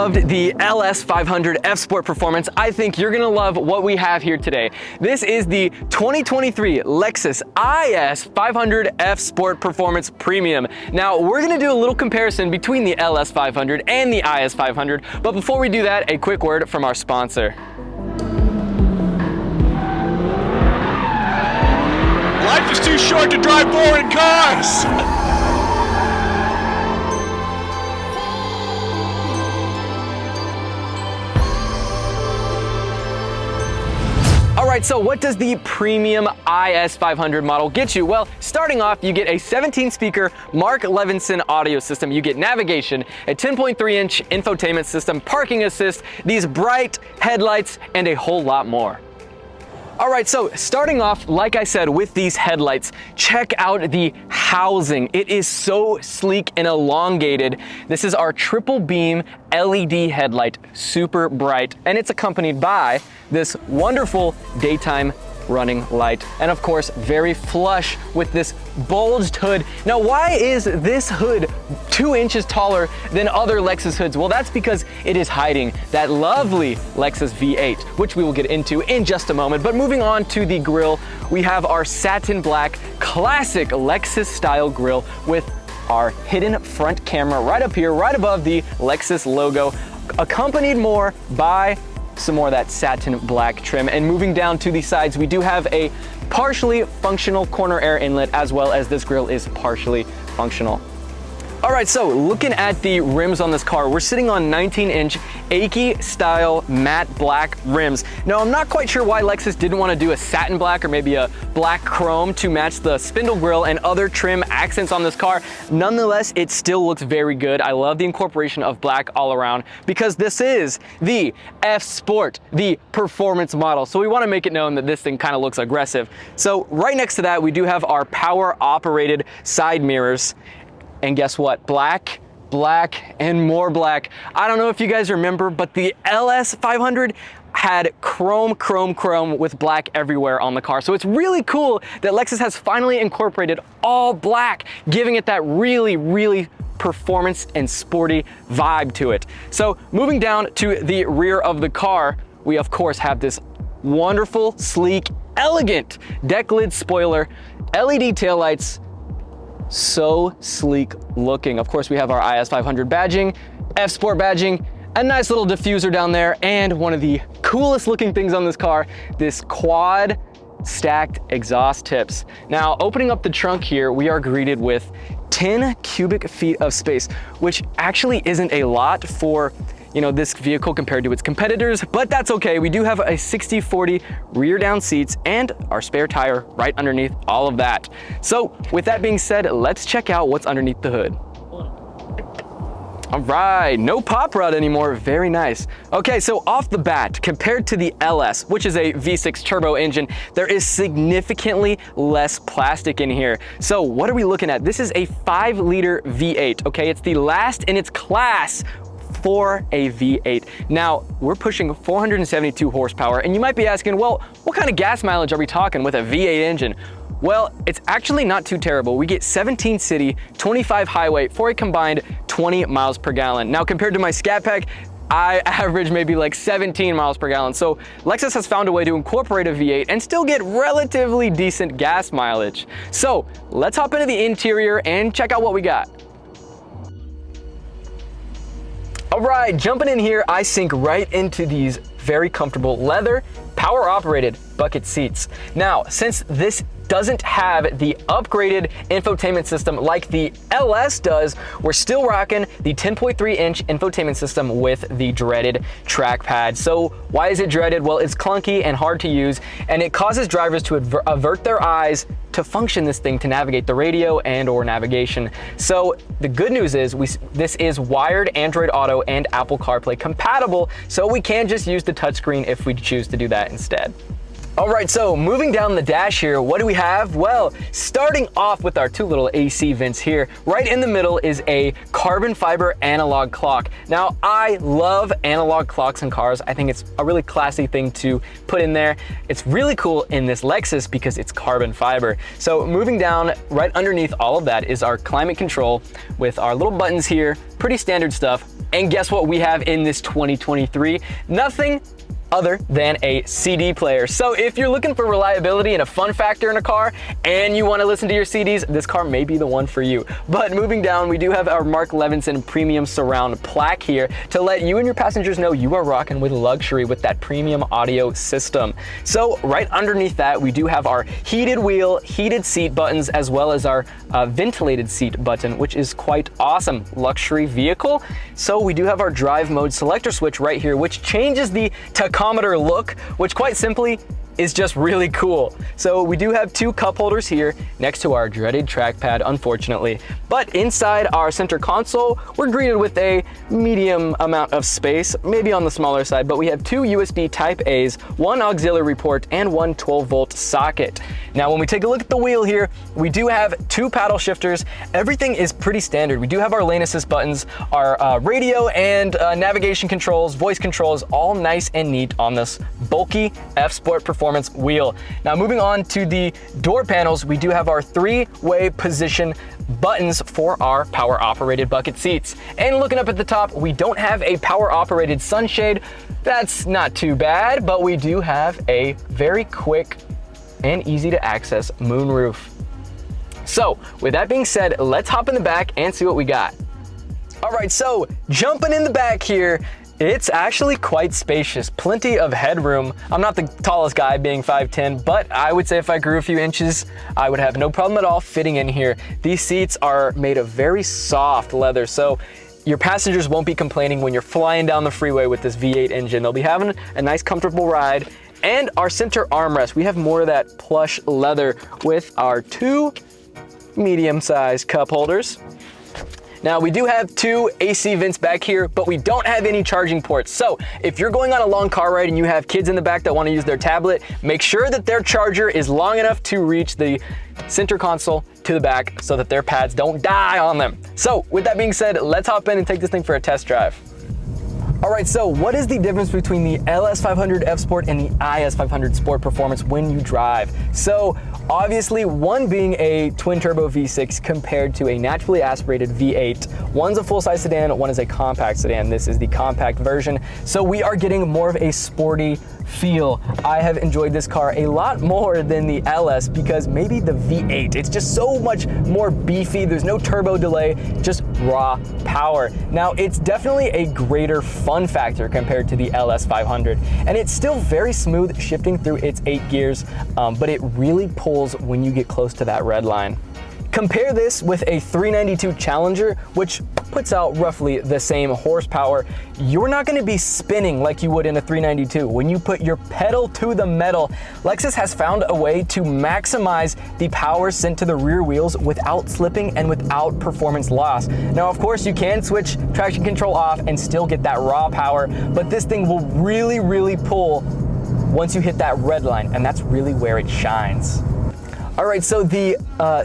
loved the LS 500 F Sport Performance, I think you're gonna love what we have here today. This is the 2023 Lexus IS 500 F Sport Performance Premium. Now, we're gonna do a little comparison between the LS 500 and the IS 500, but before we do that, a quick word from our sponsor. Life is too short to drive boring cars! All right, so what does the premium IS 500 model get you? Well, starting off, you get a 17-speaker Mark Levinson audio system. You get navigation, a 10.3-inch infotainment system, parking assist, these bright headlights, and a whole lot more. All right, so starting off, like I said, with these headlights, check out the housing. It is so sleek and elongated. This is our triple beam LED headlight, super bright, and it's accompanied by this wonderful daytime running light. And of course, very flush with this bulged hood. Now, why is this hood 2 inches taller than other Lexus hoods? Well, that's because it is hiding that lovely Lexus V8, which we will get into in just a moment. But moving on to the grille, we have our satin black classic Lexus style grille with our hidden front camera right up here, right above the Lexus logo, accompanied more by some more of that satin black trim. And moving down to the sides, we do have a partially functional corner air inlet, as well as this grille is partially functional. All right, so looking at the rims on this car, we're sitting on 19-inch Aki style matte black rims. Now, I'm not quite sure why Lexus didn't want to do a satin black or maybe a black chrome to match the spindle grille and other trim accents on this car. Nonetheless, it still looks very good. I love the incorporation of black all around because this is the F Sport, the performance model. So we want to make it known that this thing kind of looks aggressive. So right next to that, we do have our power operated side mirrors. And guess what? Black, black, and more black. I don't know if you guys remember, but the LS 500 had chrome with black everywhere on the car. So it's really cool that Lexus has finally incorporated all black, giving it that really performance and sporty vibe to it. So moving down to the rear of the car, we of course have this wonderful, sleek, elegant deck lid spoiler, LED taillights, so sleek looking. Of course, we have our IS 500 badging, F Sport badging, a nice little diffuser down there, and one of the coolest looking things on this car, this quad stacked exhaust tips. Now, opening up the trunk here, we are greeted with 10 cubic feet of space, which actually isn't a lot for this vehicle compared to its competitors, but that's okay. We do have a 60/40 rear down seats and our spare tire right underneath all of that. So with that being said, let's check out what's underneath the hood. All right, no pop rod anymore, very nice. Okay, so off the bat, compared to the LS, which is a V6 turbo engine, there is significantly less plastic in here. So what are we looking at? This is a 5-liter V8, okay? It's the last in its class for a V8. Now, we're pushing 472 horsepower, and you might be asking, well, what kind of gas mileage are we talking with a V8 engine? Well, it's actually not too terrible. We get 17 city, 25 highway for a combined 20 miles per gallon. Now, compared to my Scat Pack, I average maybe like 17 miles per gallon. So Lexus has found a way to incorporate a V8 and still get relatively decent gas mileage. So let's hop into the interior and check out what we got. All right, jumping in here, I sink right into these very comfortable leather, power operated bucket seats. Now, since this doesn't have the upgraded infotainment system like the LS does, we're still rocking the 10.3-inch infotainment system with the dreaded trackpad. So why is it dreaded? Well, it's clunky and hard to use, and it causes drivers to avert their eyes to function this thing to navigate the radio and or navigation. So the good news is this is wired Android Auto and Apple CarPlay compatible, so we can just use the touchscreen if we choose to do that instead. All right, so moving down the dash here, what do we have? Well, starting off with our two little AC vents here, right in the middle is a carbon fiber analog clock. Now, I love analog clocks in cars. I think it's a really classy thing to put in there. It's really cool in this Lexus because it's carbon fiber. So moving down, right underneath all of that is our climate control with our little buttons here, pretty standard stuff. And guess what we have in this 2023? Nothing other than a CD player. So if you're looking for reliability and a fun factor in a car and you want to listen to your CDs, this car may be the one for you. But moving down, we do have our Mark Levinson premium surround plaque here to let you and your passengers know you are rocking with luxury with that premium audio system. So right underneath that, we do have our heated wheel, heated seat buttons, as well as our ventilated seat button, which is quite awesome. Luxury vehicle. So we do have our drive mode selector switch right here, which changes the tachometer look, which quite simply is just really cool. So we do have two cup holders here next to our dreaded trackpad, unfortunately. But inside our center console, we're greeted with a medium amount of space, maybe on the smaller side, but we have two USB Type A's, one auxiliary port, and one 12-volt socket. Now, when we take a look at the wheel here, we do have two paddle shifters. Everything is pretty standard. We do have our lane assist buttons, our radio and navigation controls, voice controls, all nice and neat on this bulky F-Sport performance wheel. Now, moving on to the door panels, we do have our three-way position buttons for our power operated bucket seats. And looking up at the top, we don't have a power operated sunshade. That's not too bad, but we do have a very quick and easy to access moonroof. So with that being said, let's hop in the back and see what we got. All right, so jumping in the back here, it's actually quite spacious, plenty of headroom. I'm not the tallest guy, being 5'10", but I would say if I grew a few inches, I would have no problem at all fitting in here. These seats are made of very soft leather, so your passengers won't be complaining when you're flying down the freeway with this V8 engine. They'll be having a nice comfortable ride. And our center armrest, we have more of that plush leather with our two medium-sized cup holders. Now, we do have two AC vents back here, but we don't have any charging ports. So if you're going on a long car ride and you have kids in the back that want to use their tablet, make sure that their charger is long enough to reach the center console to the back so that their pads don't die on them. So with that being said, let's hop in and take this thing for a test drive. All right, so what is the difference between the LS500 F Sport and the IS500 Sport Performance when you drive? So obviously, one being a twin turbo V6 compared to a naturally aspirated V8. One's a full-size sedan, one is a compact sedan. This is the compact version. So we are getting more of a sporty feel. I have enjoyed this car a lot more than the LS because maybe the V8, it's just so much more beefy. There's no turbo delay, just raw power. Now, it's definitely a greater fun factor compared to the LS500, and it's still very smooth shifting through its 8 gears, but it really pulls when you get close to that red line. Compare this with a 392 Challenger, which puts out roughly the same horsepower. You're not going to be spinning like you would in a 392. When you put your pedal to the metal, Lexus has found a way to maximize the power sent to the rear wheels without slipping and without performance loss. Now, of course, you can switch traction control off and still get that raw power, but this thing will really, really pull once you hit that red line, and that's really where it shines. All right, so the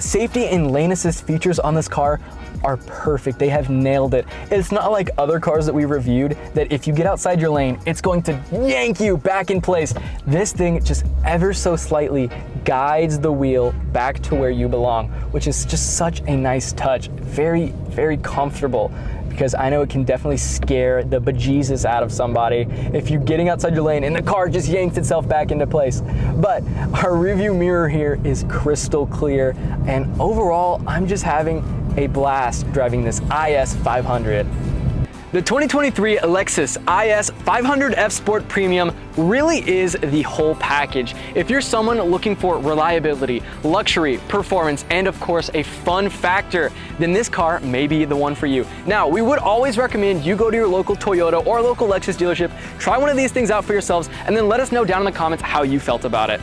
safety and lane assist features on this car are perfect. They have nailed it. It's not like other cars that we reviewed that if you get outside your lane, it's going to yank you back in place. This thing just ever so slightly guides the wheel back to where you belong, which is just such a nice touch. Very, very comfortable, because I know it can definitely scare the bejesus out of somebody if you're getting outside your lane and the car just yanks itself back into place. But our rearview mirror here is crystal clear, and overall, I'm just having a blast driving this IS500. The 2023 Lexus IS 500 F Sport Premium really is the whole package. If you're someone looking for reliability, luxury, performance, and of course a fun factor, then this car may be the one for you. Now, we would always recommend you go to your local Toyota or local Lexus dealership, try one of these things out for yourselves, and then let us know down in the comments how you felt about it.